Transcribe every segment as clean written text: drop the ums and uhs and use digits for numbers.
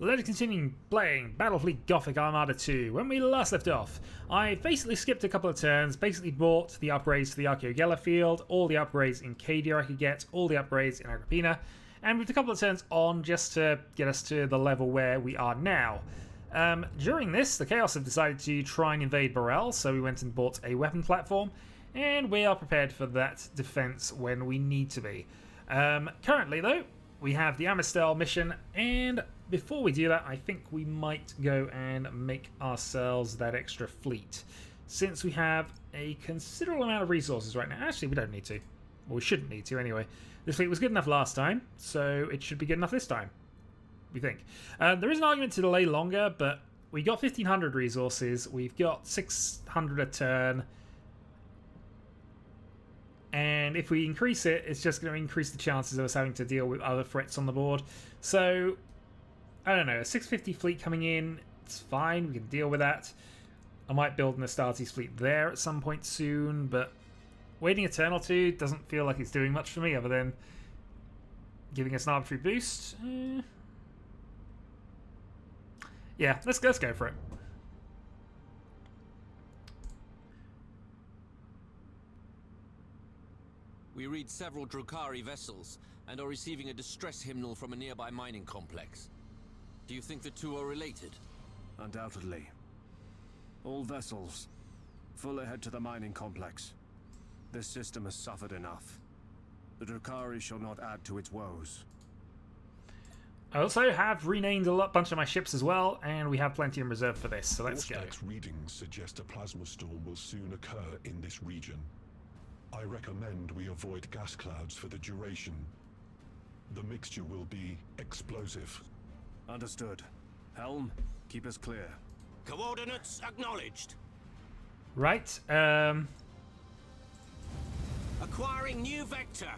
Let's continue playing Battlefleet Gothic Armada 2. When we last left off, I basically skipped a couple of turns, basically bought the upgrades to the Archeogella field, all the upgrades in Cadia I could get, all the upgrades in Agrippina, and moved a couple of turns on just to get us to the level where we are now. During this, the Chaos have decided to try and invade Burrell, so we went and bought a weapon platform, and we are prepared for that defense when we need to be. Currently, though, we have the Amistel mission, and before we do that, I think we might go and make ourselves that extra fleet, since we have a considerable amount of resources right now. Actually, we don't need to. Well, we shouldn't need to anyway. This fleet was good enough last time, so it should be good enough this time, we think. There is an argument to delay longer, but we got 1,500 resources, we've got 600 a turn, and if we increase it, it's just going to increase the chances of us having to deal with other threats on the board. So, I don't know, a 650 fleet coming in, it's fine, we can deal with that. I might build an Astartes fleet there at some point soon, but waiting a turn or two doesn't feel like it's doing much for me other than giving us an arbitrary boost. Yeah, let's go for it. We read several Drukhari vessels and are receiving a distress hymnal from a nearby mining complex. Do you think the two are related? Undoubtedly. All vessels, full ahead to the mining complex. This system has suffered enough. The Drukhari shall not add to its woes. I also have renamed a bunch of my ships as well, and we have plenty in reserve for this, so let's go. Readings suggest a plasma storm will soon occur in this region. I recommend we avoid gas clouds for the duration. The mixture will be explosive. Understood. Helm, keep us clear. Coordinates acknowledged. Right, Acquiring new vector.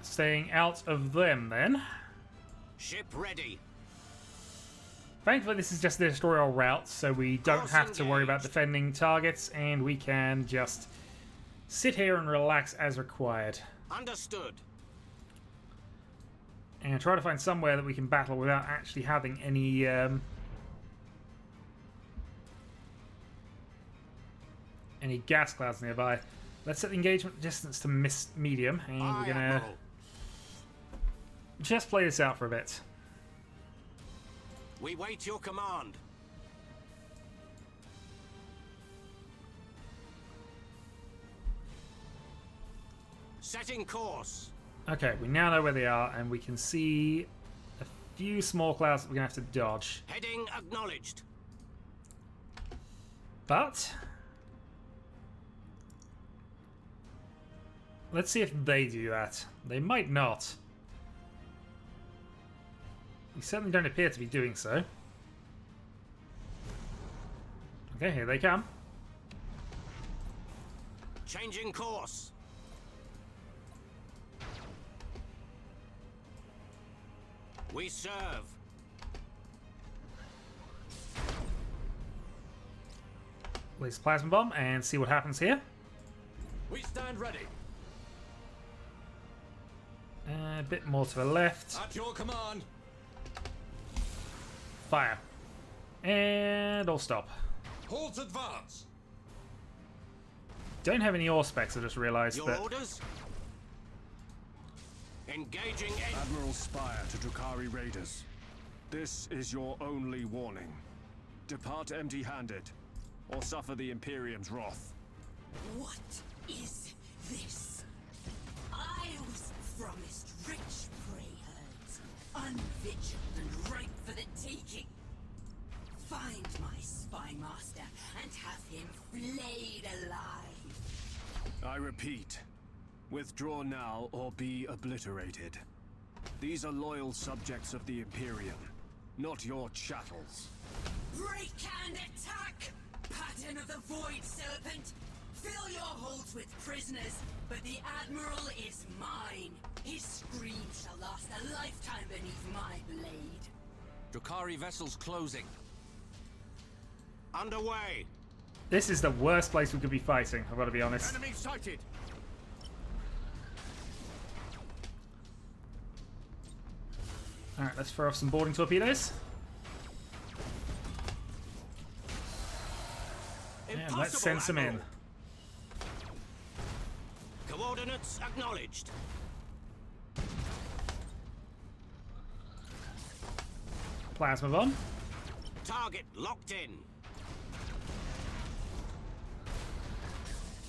Staying out of them then. Ship ready. Thankfully this is just the destroyer route, so we don't have to worry about defending targets, and we can just sit here and relax as required. Understood. And try to find somewhere that we can battle without actually having any gas clouds nearby. Let's set the engagement distance to medium, and we're gonna just play this out for a bit. We wait your command. Setting course. Okay, we now know where they are, and we can see a few small clouds that we're going to have to dodge. Heading acknowledged. But let's see if they do that. They might not. They certainly don't appear to be doing so. Okay, here they come. Changing course. We serve. Place plasma bomb and see what happens here. We stand ready. A bit more to the left. At your command. Fire. And all stop. Halt advance. Don't have any ore specs, I just realised. Your orders? Engaging Admiral Spire to Drukhari raiders. This is your only warning. Depart empty-handed, or suffer the Imperium's wrath. What is this? I was promised rich prey herds, unvigiled and ripe for the taking. Find my spy master and have him flayed alive. I repeat, withdraw now or be obliterated. These are loyal subjects of the Imperium, not your chattels. Break and attack! Pattern of the Void Serpent! Fill your holds with prisoners, but the Admiral is mine. His scream shall last a lifetime beneath my blade. Drukhari vessels closing. Underway. This is the worst place we could be fighting, I've got to be honest. Enemy sighted. Alright, let's throw off some boarding torpedoes. And let's send some in. Coordinates acknowledged. Plasma bomb. Target locked in.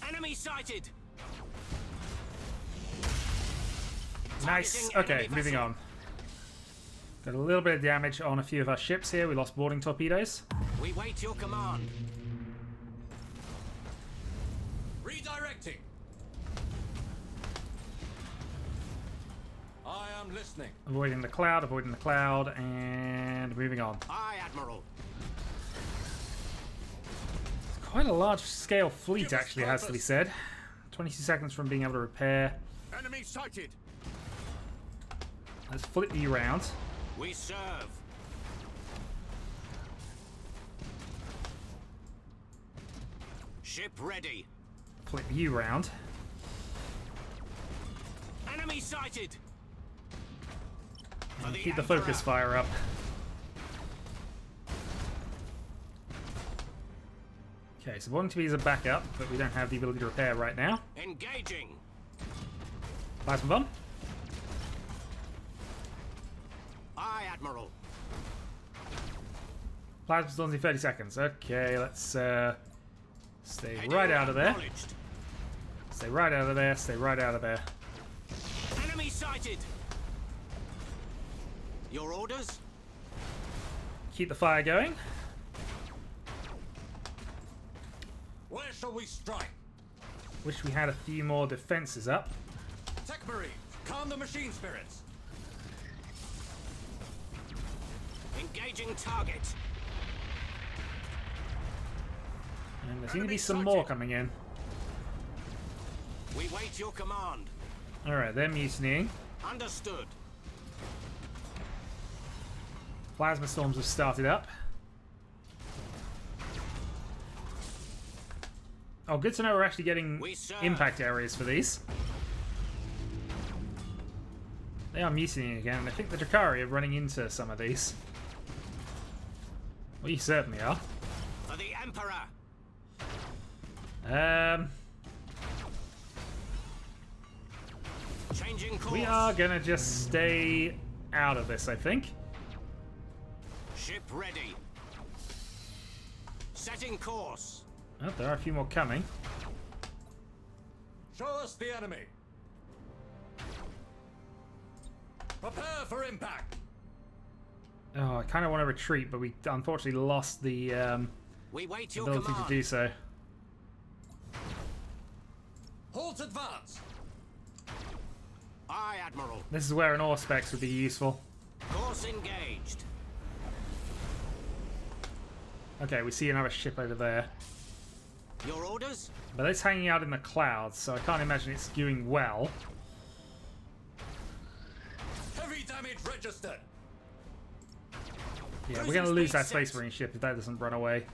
Enemy sighted. Nice. Targeting Okay, enemy moving vessel. on. Got a little bit of damage on a few of our ships here. We lost boarding torpedoes. We wait your command. Redirecting. I am listening. Avoiding the cloud, and moving on. Aye, Admiral. Quite a large scale fleet, Give us actually, has to be purpose. said. 22 seconds from being able to repair. Enemy sighted. Let's flip you round. We serve. Ship ready. Flip you round. Enemy sighted. For Keep the Emperor. focus fire up. Okay, so boarding torpedoes are back up, but we don't have the ability to repair right now. Engaging. Plasma bomb. Aye, Admiral. Plasma storms in 30 seconds. Okay, let's stay Heading right out of there. acknowledged. Stay right out of there. Stay right out of there. Enemy sighted. Your orders? Keep the fire going. Where shall we strike? Wish we had a few more defenses up. Tech Marine, calm the machine spirits. Engaging target. And there seem to be Enemy some sighted. more coming in. We wait your command. Alright, they're mutinying. Understood. Plasma storms have started up. Oh, good to know we're actually getting We serve. impact areas for these. They are mutinying again, and I think the Drakari are running into some of these. Well, you certainly are. For the Emperor. Changing course. We are gonna just stay out of this, I think. Ship ready. Setting course. Oh, there are a few more coming. Show us the enemy. Prepare for impact. Oh, I kind of want to retreat, but we unfortunately lost the We wait your ability command. to do so. Halt advance. Aye, Admiral. This is where an Auspex would be useful. Course engaged. Okay, we see another ship over there. Your orders? But it's hanging out in the clouds, so I can't imagine it's doing well. Heavy damage registered. Yeah, we're Cruising going to lose speed that Space set. Marine ship if that doesn't run away.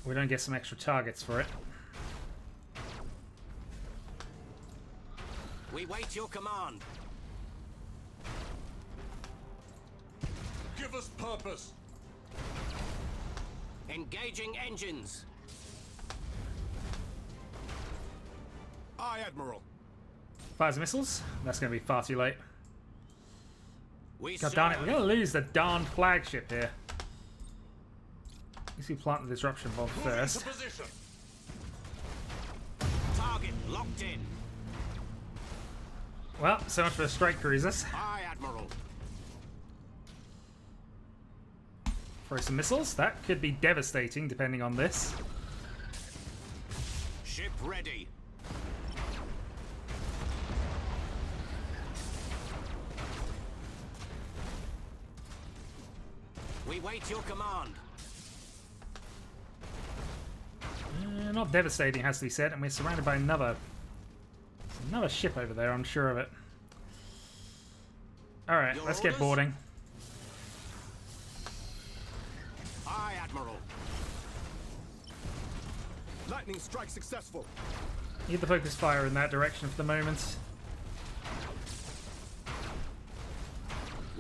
We don't get some extra targets for it. We wait your command. Give us purpose. Engaging engines. Aye, Admiral. Fires missiles? That's going to be far too late. We God darn it, serve. we're going to lose the darn flagship here. Let's see, plant the disruption bomb Move first. into position. Target locked in. Well, so much for the strike cruisers. Aye, Admiral. Throw some missiles. That could be devastating depending on this. Ship ready. We wait your command. Not devastating, has to be said, and we're surrounded by another ship over there, I'm sure of it. Alright, Your let's get orders? boarding. Aye, Admiral. Lightning strike successful. Need the focus fire in that direction for the moment.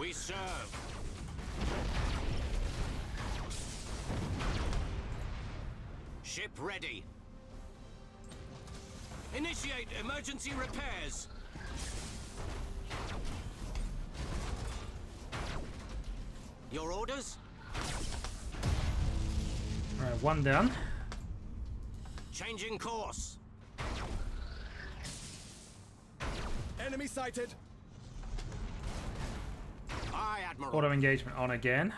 We serve. Ship ready. Initiate emergency repairs. Your orders? Alright, one down. Changing course. Enemy sighted. Aye, Admiral. Auto engagement on again.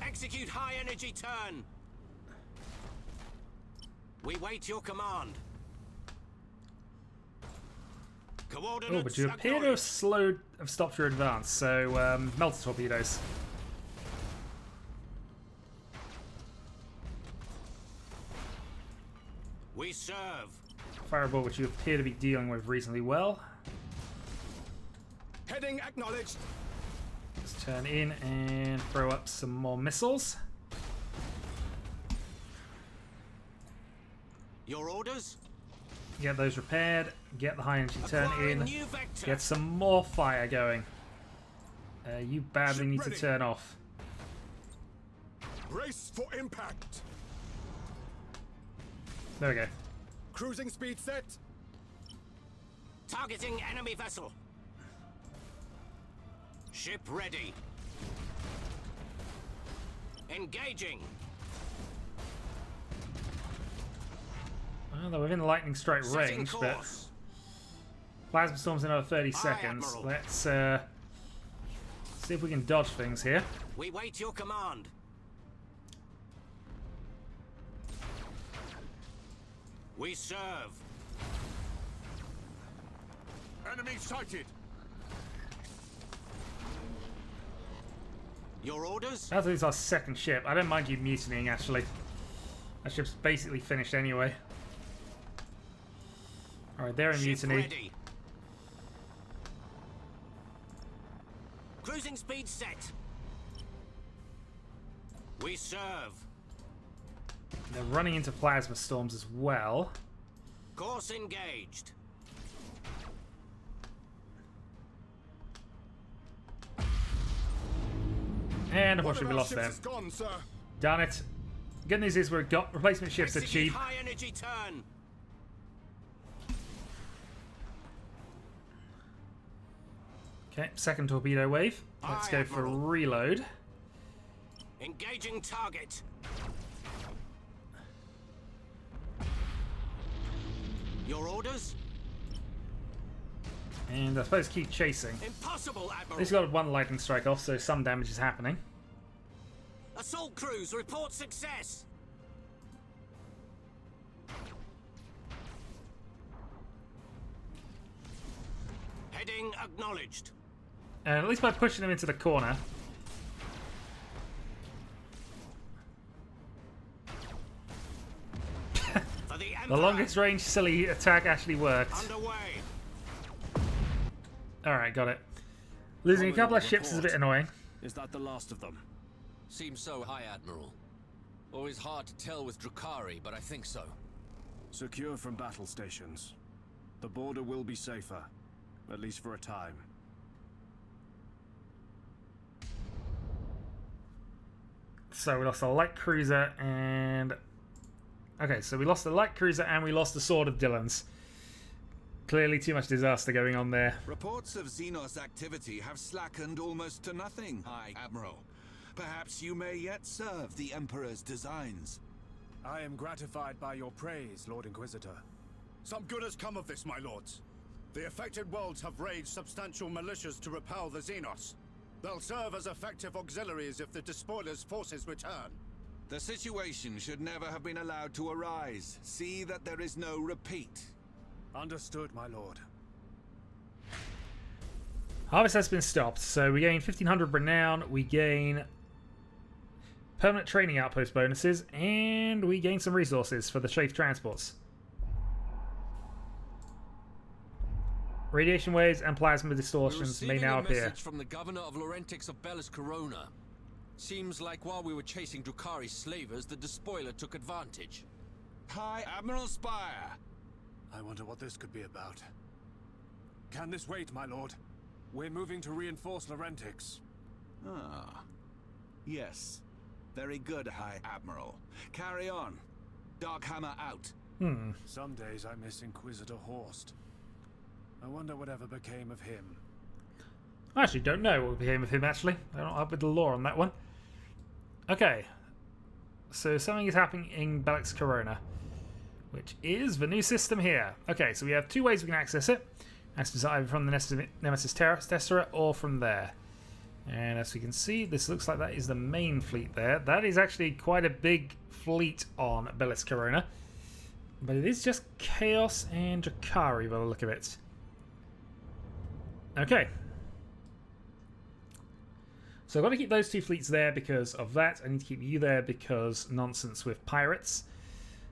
Execute high energy turn. We wait your command. Coordinates. Oh, but you appear to have stopped your advance, so melter torpedoes. We serve. Fireball, which you appear to be dealing with reasonably well. Heading acknowledged. Let's turn in and throw up some more missiles. Your orders? Get those repaired. Get the high energy turn Acquiring in. new vector. Get some more fire going. You badly Ship need to ready. turn off. Brace for impact. There we go. Cruising speed set. Targeting enemy vessel. Ship ready. Engaging. Well, they're within lightning strike Setting range, but course. plasma storm's in another 30 seconds. Admiral. Let's see if we can dodge things here. We wait your command. We serve. Enemy sighted. Your orders? That is our second ship. I don't mind you mutinying, actually. That ship's basically finished anyway. Alright, they're in Ship mutiny. ready. Cruising speed set. We serve. They're running into plasma storms as well. Course engaged. And One of unfortunately we our lost ships them. is gone, sir. Darn it. Good news is we've got replacement ships are Execute cheap. high energy turn. Okay, second torpedo wave. Let's Aye, go for Admiral. reload. Engaging target. Your orders? And I suppose keep chasing. Impossible, Admiral. He's got one lightning strike off, so some damage is happening. Assault crews report success. Heading acknowledged. And at least by pushing them into the corner. For the The Emperor. longest range silly attack actually worked. Underway. Alright, got it. Losing a couple of ships is a bit annoying. Is that the last of them? Seems so, High Admiral. Always hard to tell with Drukhari, but I think so. Secure from battle stations. The border will be safer, at least for a time. So we lost a light cruiser and... Okay, so we lost the light cruiser and we lost the Sword of Dillons. Clearly too much disaster going on there. Reports of Xenos activity have slackened almost to nothing, High Admiral. Perhaps you may yet serve the Emperor's designs. I am gratified by your praise, Lord Inquisitor. Some good has come of this, my lords. The affected worlds have raised substantial militias to repel the Xenos. They'll serve as effective auxiliaries if the Despoiler's forces return. The situation should never have been allowed to arise. See that there is no repeat. Understood, my lord. Harvest has been stopped, so we gain 1500 renown, we gain permanent training outpost bonuses, and we gain some resources for the safe transports. Radiation waves and plasma We're distortions may receiving now a appear. message from the governor of Laurentix of Bellis Corona. Seems like while we were chasing Drukhari slavers, the Despoiler took advantage. High Admiral Spire! I wonder what this could be about. Can this wait, my lord? We're moving to reinforce Laurentix. Ah. Yes. Very good, High Admiral. Carry on. Darkhammer out. Some days I miss Inquisitor Horst. I wonder whatever became of him. I actually don't know what became of him, actually. I'm not up with the lore on that one. Okay. So something is happening in Black Corona, which is the new system here. Okay, so we have two ways we can access it. Access it either from the Nemesis Tessera or from there. And as we can see, this looks like that is the main fleet there. That is actually quite a big fleet on Bellis Corona. But it is just Chaos and Drakari by the look of it. Okay. So I've got to keep those two fleets there because of that. I need to keep you there because nonsense with pirates.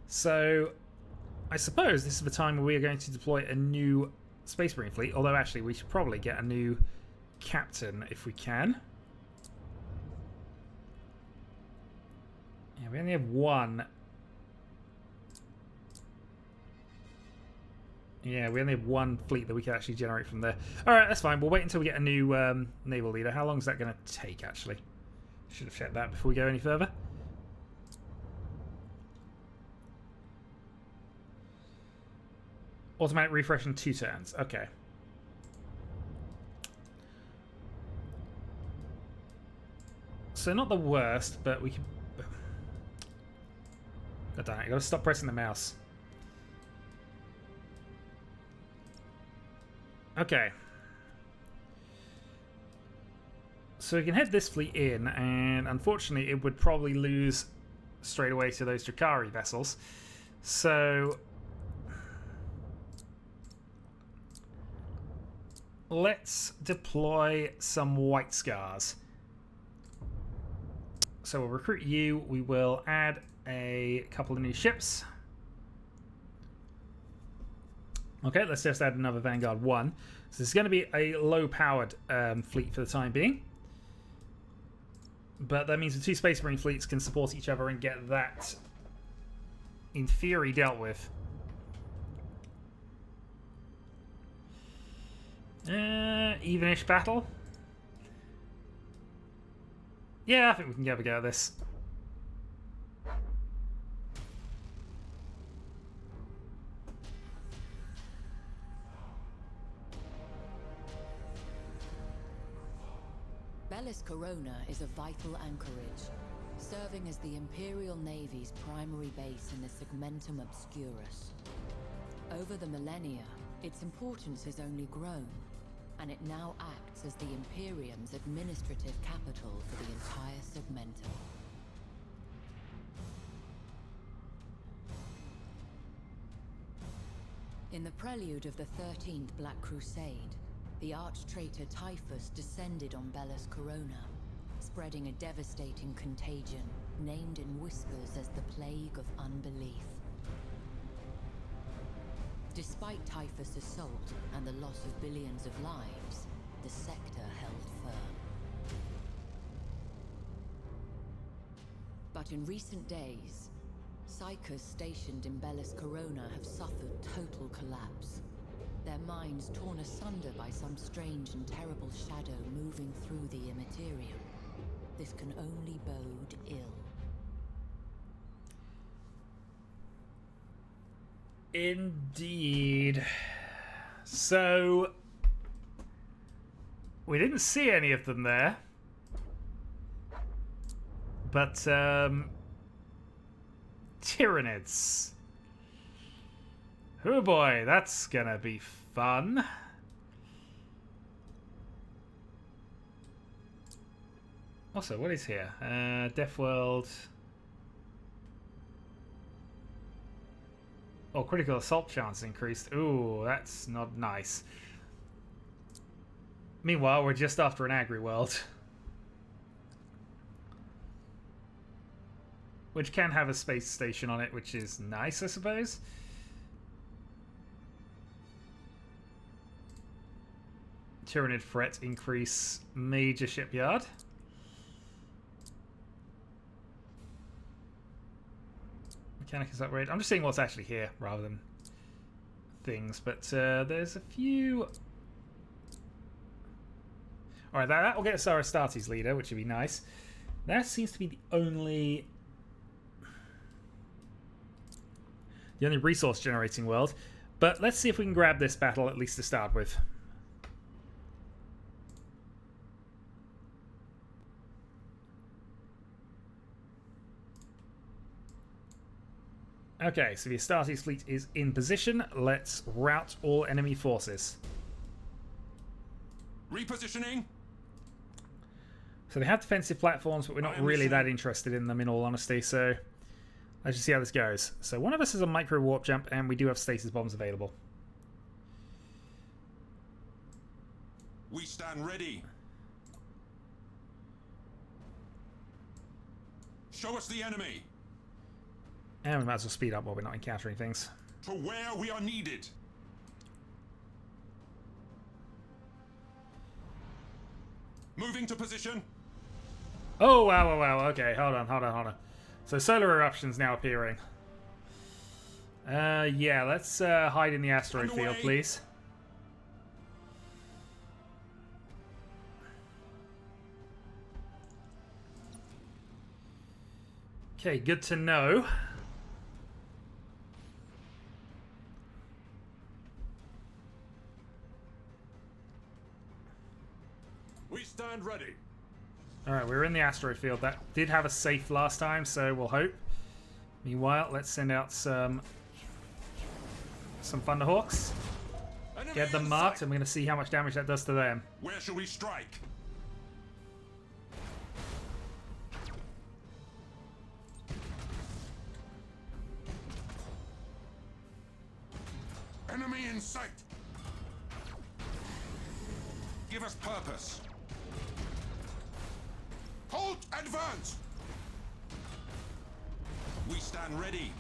So I suppose this is the time where we are going to deploy a new Space Marine fleet. Although actually we should probably get a new captain if we can. Yeah, we only have one. Yeah, we only have one fleet that we can actually generate from there. Alright, that's fine. We'll wait until we get a new naval leader. How long is that going to take, actually? Should have checked that before we go any further. Automatic refresh in 2 turns. Okay. So not the worst, but we can... God damn it, I gotta stop pressing the mouse. Okay. So we can head this fleet in, and unfortunately it would probably lose straight away to those Drakari vessels. So... let's deploy some White Scars. So we'll recruit you. We will add a couple of new ships. Okay, let's just add another Vanguard 1. So this is going to be a low-powered fleet for the time being. But that means the two Space Marine fleets can support each other and get that, in theory, dealt with. Evenish battle. Yeah, I think we can have a go at this. Bellis Corona is a vital anchorage, serving as the Imperial Navy's primary base in the Segmentum Obscurus. Over the millennia, its importance has only grown, and it now acts as the Imperium's administrative capital for the entire Segmentum. In the prelude of the 13th Black Crusade, the arch-traitor Typhus descended on Bellis Corona, spreading a devastating contagion named in whispers as the Plague of Unbelief. Despite Typhus' assault and the loss of billions of lives, the sector held firm. But in recent days, Psychers stationed in Bellis Corona have suffered total collapse, their minds torn asunder by some strange and terrible shadow moving through the immaterium. This can only bode ill. Indeed. So, we didn't see any of them there. But, Tyranids. Oh boy, that's gonna be fun. Also, what is here? Death World. Oh, critical assault chance increased. Ooh, that's not nice. Meanwhile, we're just after an Agri World. Which can have a space station on it, which is nice, I suppose. Tyranid threat increase major shipyard. Mechanicus upgrade. I'm just seeing what's actually here rather than things, but there's a few Alright, that will get us our Astartes leader, which would be nice. That seems to be the only resource generating world. But let's see if we can grab this battle at least to start with. Okay, so the Astartes fleet is in position. Let's rout all enemy forces. Repositioning. So they have defensive platforms, but we're not really that interested in them, in all honesty. So let's just see how this goes. So one of us has a micro warp jump, and we do have stasis bombs available. We stand ready. Show us the enemy. And we might as well speed up while we're not encountering things. To where we are needed. Moving to position. Oh, wow. Okay, hold on. So solar eruption's now appearing. Yeah, let's hide in the asteroid field, please. Okay, good to know. We stand ready. Alright, we're in the asteroid field. That did have us safe last time, so we'll hope. Meanwhile, let's send out some Thunderhawks. Get them marked, and we're going to see how much damage that does to them. Where shall we strike? Enemy in sight. Give us purpose. Halt! Advance! We stand ready.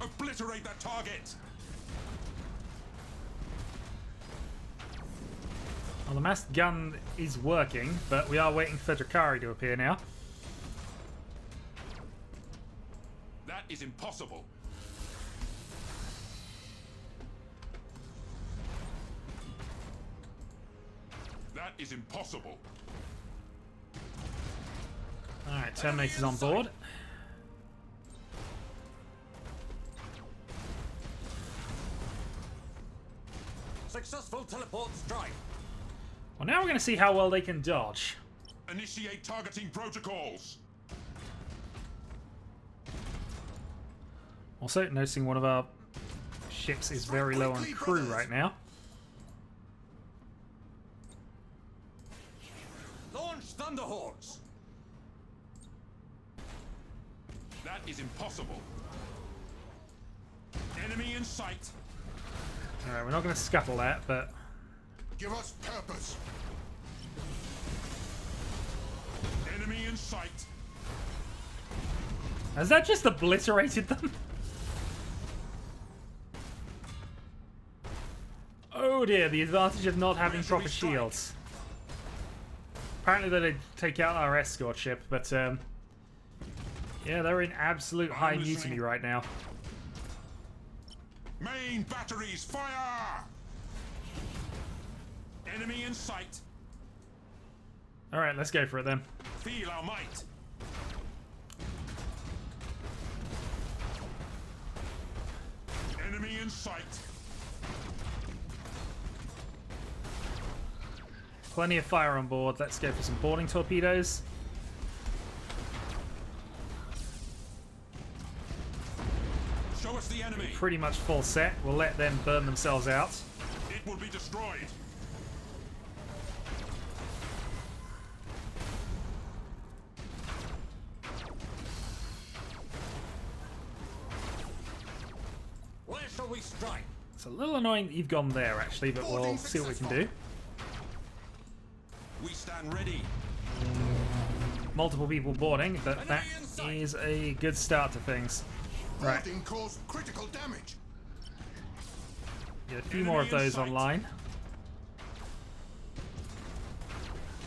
Obliterate that target! Well, the masked gun is working, but we are waiting for Drukhari to appear now. That is impossible. That is impossible. Alright, Terminator's on board. Successful teleport strike. Well, now we're going to see how well they can dodge. Initiate targeting protocols. Also, noticing one of our ships is very low on crew right now. Launch Thunderhawks. That is impossible. Enemy in sight. Alright, we're not going to scuttle that, but... Give us purpose. Enemy in sight. Has that just obliterated them? Oh dear, the advantage of not having proper shields. Apparently they did take out our escort ship, but yeah, they're in absolute high mutiny right now. Main batteries, fire! Enemy in sight. Alright, let's go for it then. Feel our might. Enemy in sight. Plenty of fire on board. Let's go for some boarding torpedoes. Show us the enemy. Pretty much full set. We'll let them burn themselves out. It will be destroyed. Where shall we strike? It's a little annoying that you've gone there, actually, but we'll see what we can do. We stand ready. Multiple people boarding, but that is a good start to things. Right. Caused critical damage. Get a few more of those online.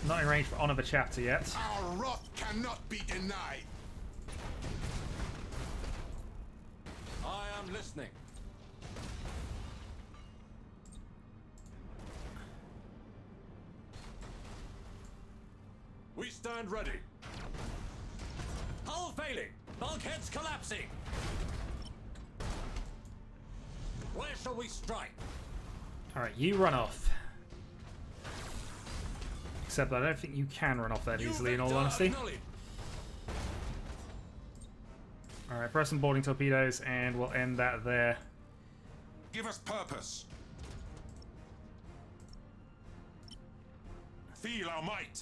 Not in range for Honor the Chapter yet. Our wrath cannot be denied. I am listening. We stand ready. Hull failing! Bulkheads collapsing! Where shall we strike? Alright, you run off. Except I don't think you can run off that easily, in all honesty. Alright, press some boarding torpedoes, and we'll end that there. Give us purpose. Feel our might.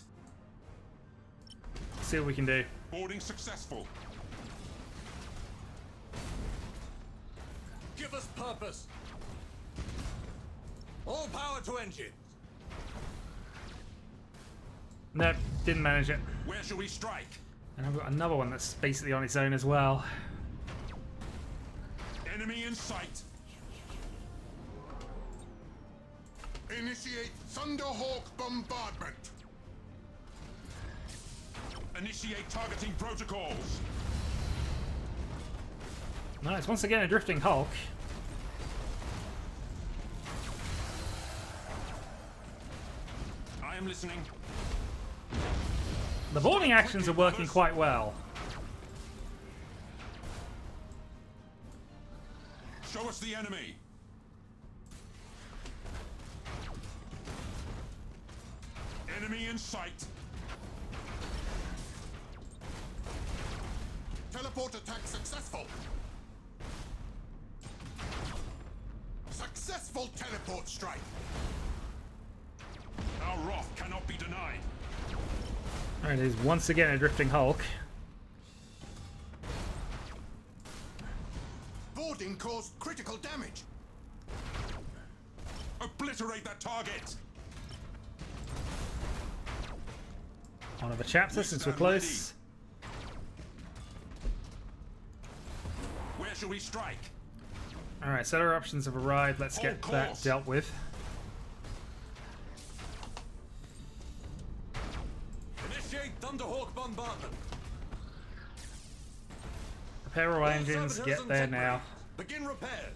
See what we can do. Boarding successful. Give us purpose. All power to engines. Nope, didn't manage it. Where shall we strike? And I've got another one that's basically on its own as well. Enemy in sight. Initiate Thunderhawk bombardment. Initiate targeting protocols. Nice, once again a drifting Hulk. I am listening. The boarding actions are working quite well. Show us the enemy. Enemy in sight. Teleport attack successful. Successful teleport strike. Our wrath cannot be denied. Alright, it is once again a drifting Hulk. Boarding caused critical damage. Obliterate that target. One of a chapter since we're close. Where shall we strike? Alright, settler options have arrived. Let's get that dealt with. Initiate Thunderhawk bombardment. Repair all engines, get there now. Begin repairs.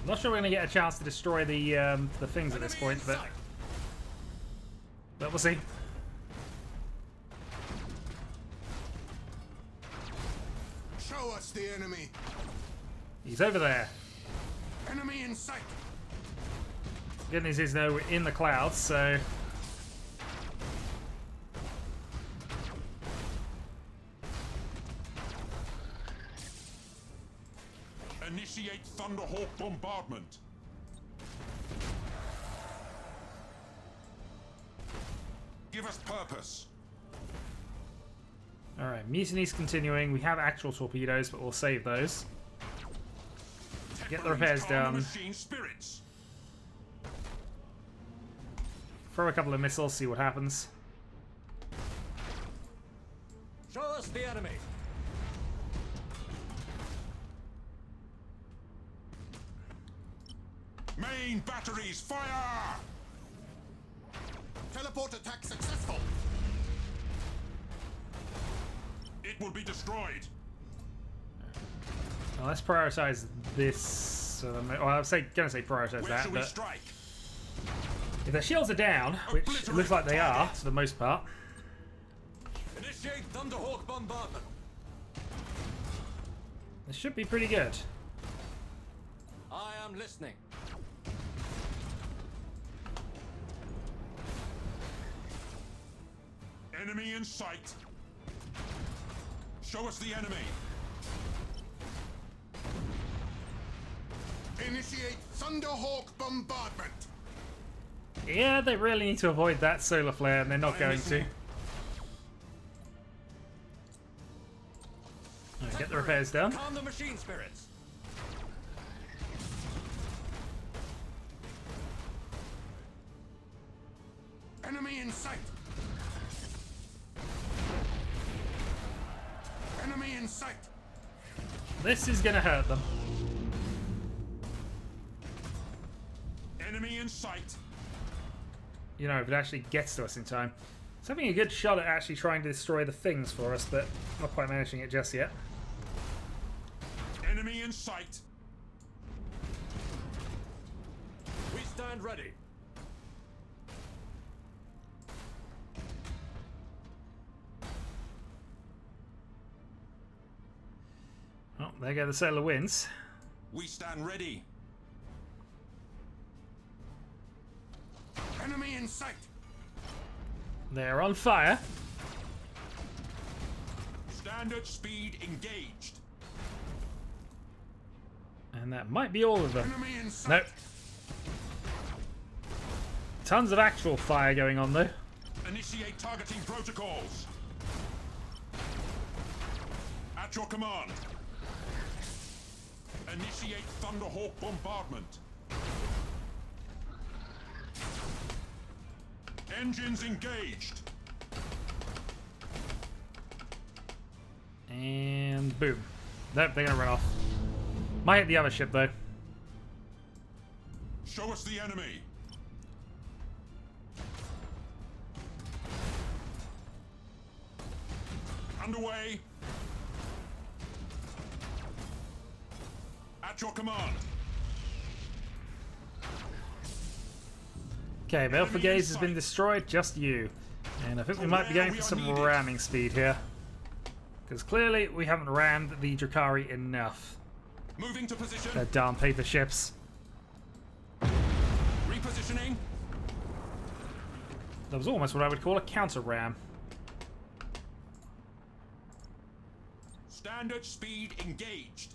Not sure we're going to get a chance to destroy the things at this point, but we'll see. Show us the enemy. He's over there. Enemy in sight. Good news is though we're in the clouds, so Initiate Thunderhawk bombardment. Give us purpose. alright, mutiny's continuing. We have actual torpedoes, but we'll save those. Get the repairs done. Machine spirits. Throw a couple of missiles, see what happens. Show us the enemy. Main batteries, fire! Teleport attack successful. It will be destroyed. Well, let's prioritize this. Well, I was gonna say prioritize Where that, shall we but strike? if their shields are down, which it looks like they are for the most part, Initiate Thunderhawk bombardment. this should be pretty good. I am listening. Enemy in sight. Show us the enemy. Initiate Thunderhawk bombardment. Yeah, they really need to avoid that solar flare, and they're not going to. Alright, get the repairs done. Calm the machine spirits. Enemy in sight. Enemy in sight. This is gonna hurt them. Enemy in sight. You know, if it actually gets to us in time. It's having a good shot at actually trying to destroy the things for us, but not quite managing it just yet. Enemy in sight. We stand ready. there go the Solar Winds. We stand ready. Enemy in sight. They're on fire. Standard speed engaged. And that might be all of them. Enemy in sight. Nope. Tons of actual fire going on though. Initiate targeting protocols. At your command. Initiate Thunderhawk bombardment. Engines engaged. And boom. Nope, they're gonna run off. Might hit the other ship though. Show us the enemy. Underway. At your command. Okay, Baleful Gaze has been destroyed, just you. And I think we might be going for some ramming speed here. Because clearly we haven't rammed the Drukhari enough. Moving to position. Their darn paper ships. Repositioning. That was almost what I would call a counter ram. Standard speed engaged.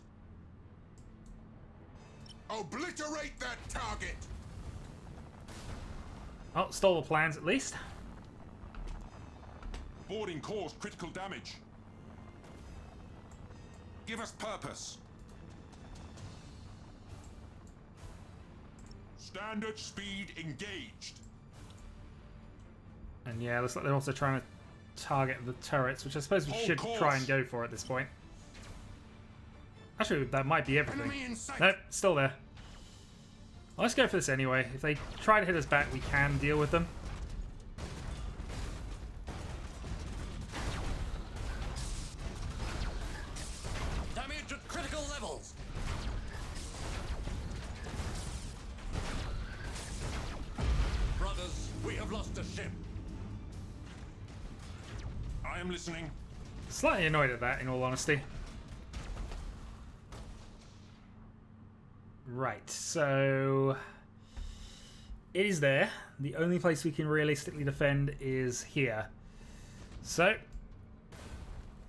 Obliterate that target. Oh, stole the plans at least. Boarding caused critical damage. Give us purpose. Standard speed engaged. And yeah, looks like they're also trying to target the turrets, which I suppose we Hold should course. try and go for at this point. Actually, that might be everything. Enemy in sight. Nope, still there. Well, let's go for this anyway. If they try to hit us back, we can deal with them. Damage at critical levels. Brothers, we have lost a ship. I am listening. Slightly annoyed at that, in all honesty. Right, so it is there. The only place we can realistically defend is here. So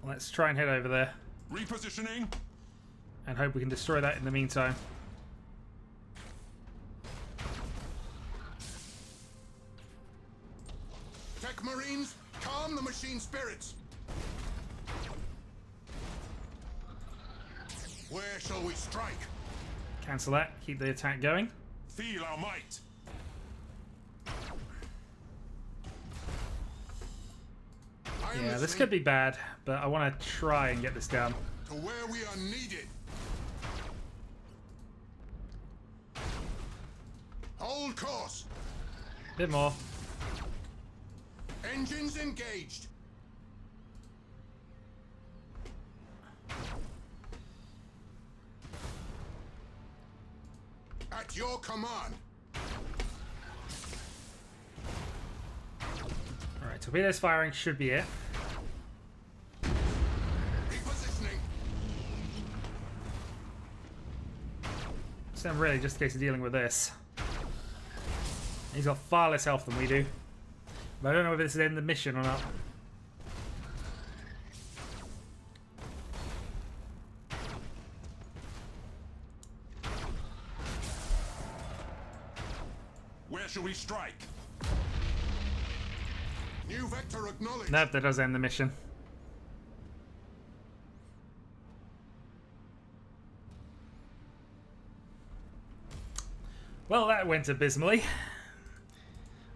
let's try and head over there Repositioning. and hope we can destroy that in the meantime. Tech Marines, calm the machine spirits. Where shall we strike? Cancel that, keep the attack going. Feel our might. Yeah, this could be bad, but I want to try and get this down. To where we are needed. Hold course. Bit more. Engines engaged. At your command. Alright, torpedoes firing should be it. Repositioning. So really just a case of dealing with this. He's got far less health than we do. But I don't know if this is in the mission or not. Where shall we strike? New vector acknowledged. Nope, that does end the mission. Well, that went abysmally.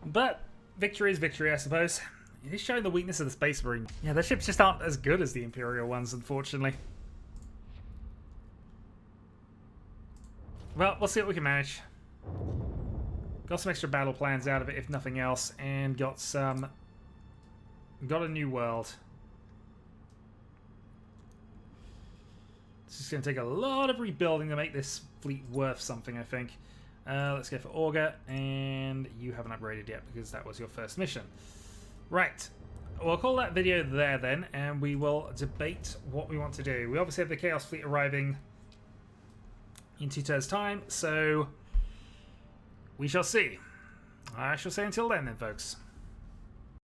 But victory is victory, I suppose. It is showing the weakness of the Space Marine. Yeah, their ships just aren't as good as the Imperial ones, unfortunately. Well, we'll see what we can manage. Got some extra battle plans out of it, if nothing else, and got a new world. It's just going to take a lot of rebuilding to make this fleet worth something, I think. Let's go for Augur, and you haven't upgraded yet because that was your first mission. Right. we'll call that video there then, and we will debate what we want to do. We obviously have the Chaos Fleet arriving in 2 turns' time, so we shall see. I shall say until then, folks.